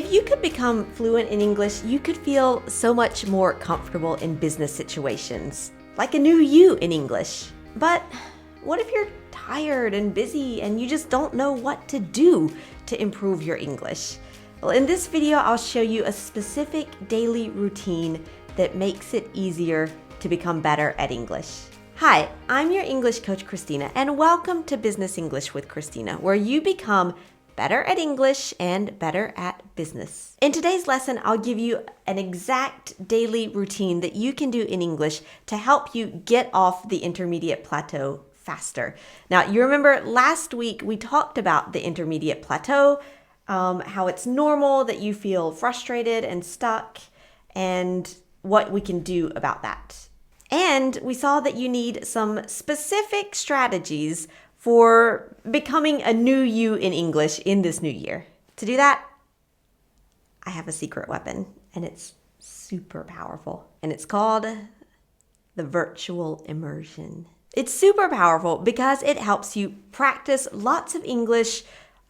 If you could become fluent in English, you could feel so much more comfortable in business situations, like a new you in English. But what if you're tired and busy and you just don't know what to do to improve your English? Well, in this video, I'll show you a specific daily routine that makes it easier to become better at English. Hi, I'm your English coach, Christina, and welcome to Business English with Christina, where you become better at English and better at business. In today's lesson, I'll give you an exact daily routine that you can do in English to help you get off the intermediate plateau faster. Now, you remember last week we talked about the intermediate plateau, how it's normal that you feel frustrated and stuck, and what we can do about that. And we saw that you need some specific strategies for becoming a new you in English in this new year. To do that, I have a secret weapon, and it's super powerful, and it's called the Virtual Immersion. It's super powerful because it helps you practice lots of English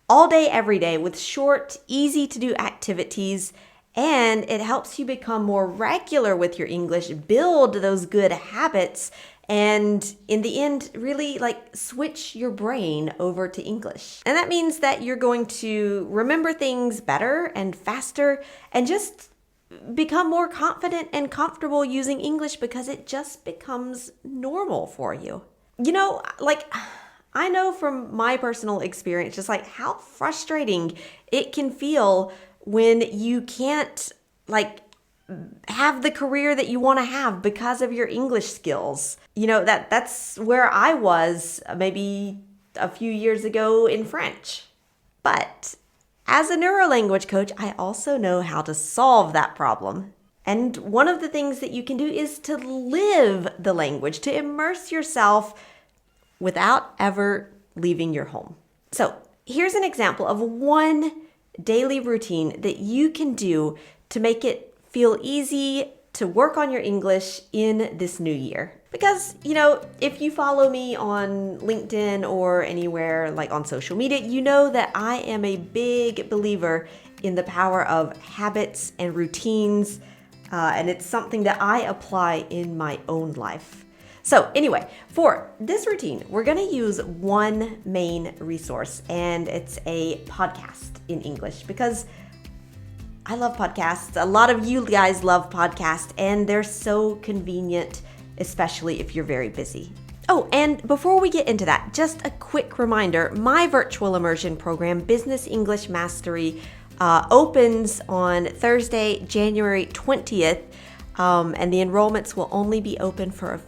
all day, every day with short, easy-to-do activities, and it helps you become more regular with your English, build those good habits, and in the end, really switch your brain over to English. And that means that you're going to remember things better and faster and just become more confident and comfortable using English because it just becomes normal for you. You know, I know from my personal experience, just how frustrating it can feel when you can't have the career that you want to have because of your English skills. You know, that's where I was maybe a few years ago in French. But as a neurolanguage coach, I also know how to solve that problem. And one of the things that you can do is to live the language, to immerse yourself without ever leaving your home. So here's an example of one daily routine that you can do to make it feel easy to work on your English in this new year. Because, if you follow me on LinkedIn or anywhere on social media, you know that I am a big believer in the power of habits and routines, and it's something that I apply in my own life. So anyway, for this routine, we're going to use one main resource, and it's a podcast in English because I love podcasts. A lot of you guys love podcasts, and they're so convenient, especially if you're very busy. Oh, and before we get into that, just a quick reminder, my virtual immersion program, Business English Mastery, opens on Thursday, January 20th, and the enrollments will only be open for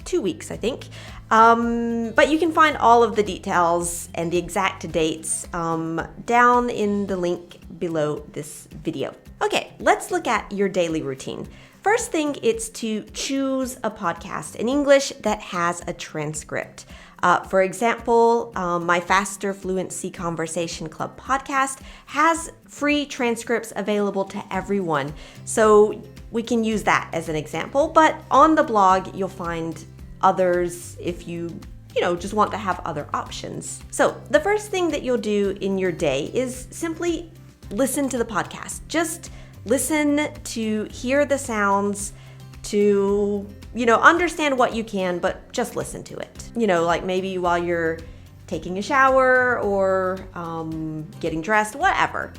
2 weeks, I think. But you can find all of the details and the exact dates down in the link below this video. Okay, let's look at your daily routine. First thing, it's to choose a podcast in English that has a transcript. For example, my Faster Fluency Conversation Club podcast has free transcripts available to everyone. So we can use that as an example, but on the blog, you'll find others if you just want to have other options. So the first thing that you'll do in your day is simply listen to the podcast. Just listen to hear the sounds, to, understand what you can, but just listen to it. Maybe while you're taking a shower or getting dressed, whatever.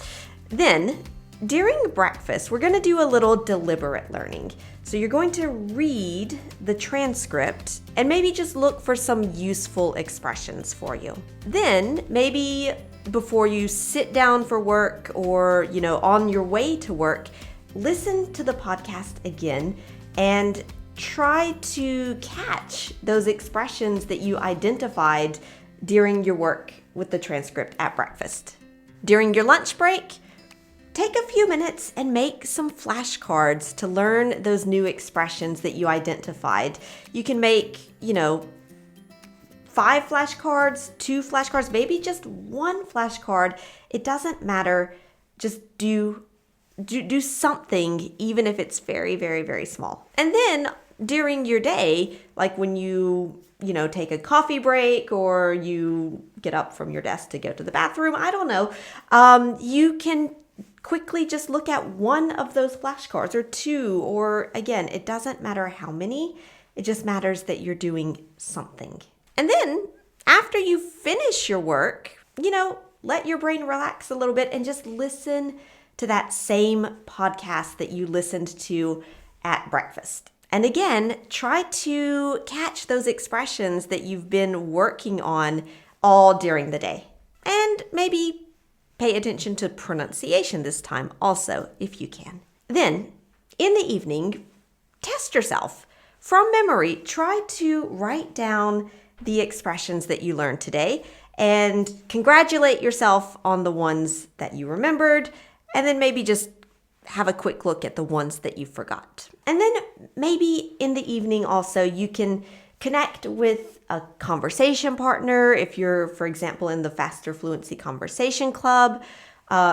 Then during breakfast, we're going to do a little deliberate learning. So you're going to read the transcript and maybe just look for some useful expressions for you. Then maybe before you sit down for work or, on your way to work, listen to the podcast again and try to catch those expressions that you identified during your work with the transcript at breakfast. During your lunch break, take a few minutes and make some flashcards to learn those new expressions that you identified. You can make, 5 flashcards, 2 flashcards, maybe just 1 flashcard. It doesn't matter. Just do something, even if it's very, very, very small. And then during your day, when you take a coffee break or you get up from your desk to go to the bathroom, I don't know, you can quickly just look at one of those flashcards or two, or again, it doesn't matter how many, it just matters that you're doing something. And then after you finish your work, let your brain relax a little bit and just listen to that same podcast that you listened to at breakfast. And again, try to catch those expressions that you've been working on all during the day. And maybe pay attention to pronunciation this time also, if you can. Then, in the evening, test yourself. From memory, try to write down the expressions that you learned today and congratulate yourself on the ones that you remembered, and then maybe just have a quick look at the ones that you forgot. And then maybe in the evening also, you can connect with a conversation partner. If you're, for example, in the Faster Fluency Conversation Club,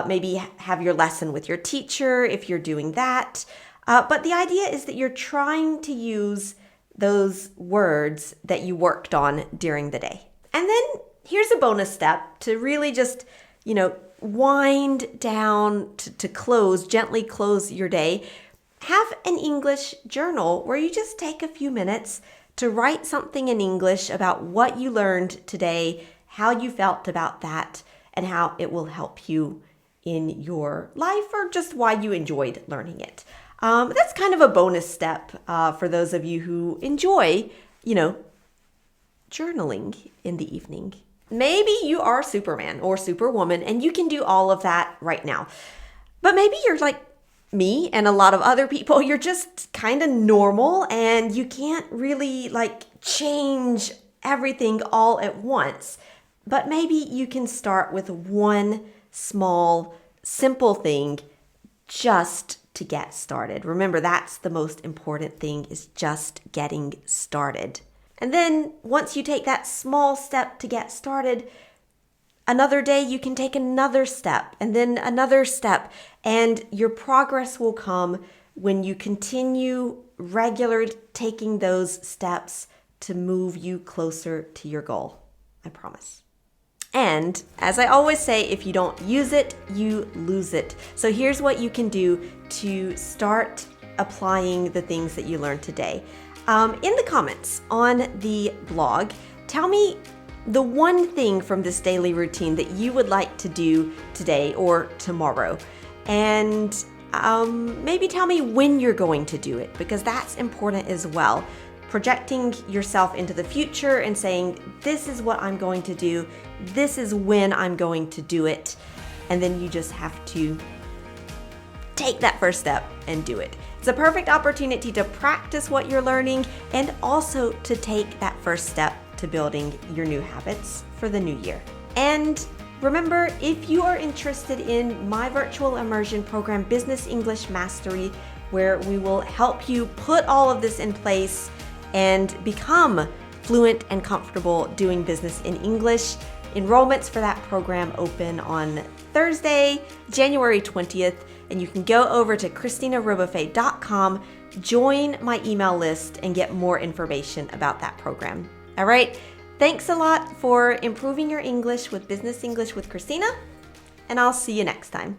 maybe have your lesson with your teacher if you're doing that. But the idea is that you're trying to use those words that you worked on during the day. And then here's a bonus step to really just, wind down to gently close your day. Have an English journal where you just take a few minutes to write something in English about what you learned today, how you felt about that, and how it will help you in your life or just why you enjoyed learning it. That's kind of a bonus step for those of you who enjoy, journaling in the evening. Maybe you are Superman or Superwoman and you can do all of that right now. But maybe you're like me and a lot of other people, you're just kind of normal and you can't really change everything all at once. But maybe you can start with one small, simple thing just to get started. Remember, that's the most important thing, is just getting started. And then once you take that small step to get started, another day you can take another step and then another step, and your progress will come when you continue regularly taking those steps to move you closer to your goal. I promise. And as I always say, if you don't use it, you lose it. So here's what you can do to start applying the things that you learned today. In the comments on the blog, tell me the one thing from this daily routine that you would like to do today or tomorrow. And maybe tell me when you're going to do it, because that's important as well. Projecting yourself into the future and saying, this is what I'm going to do, this is when I'm going to do it. And then you just have to take that first step and do it. It's a perfect opportunity to practice what you're learning and also to take that first step to building your new habits for the new year. And remember, if you are interested in my virtual immersion program, Business English Mastery, where we will help you put all of this in place and become fluent and comfortable doing business in English, enrollments for that program open on Thursday, January 20th, and you can go over to ChristinaRobofe.com, join my email list, and get more information about that program. All right, thanks a lot for improving your English with Business English with Christina, and I'll see you next time.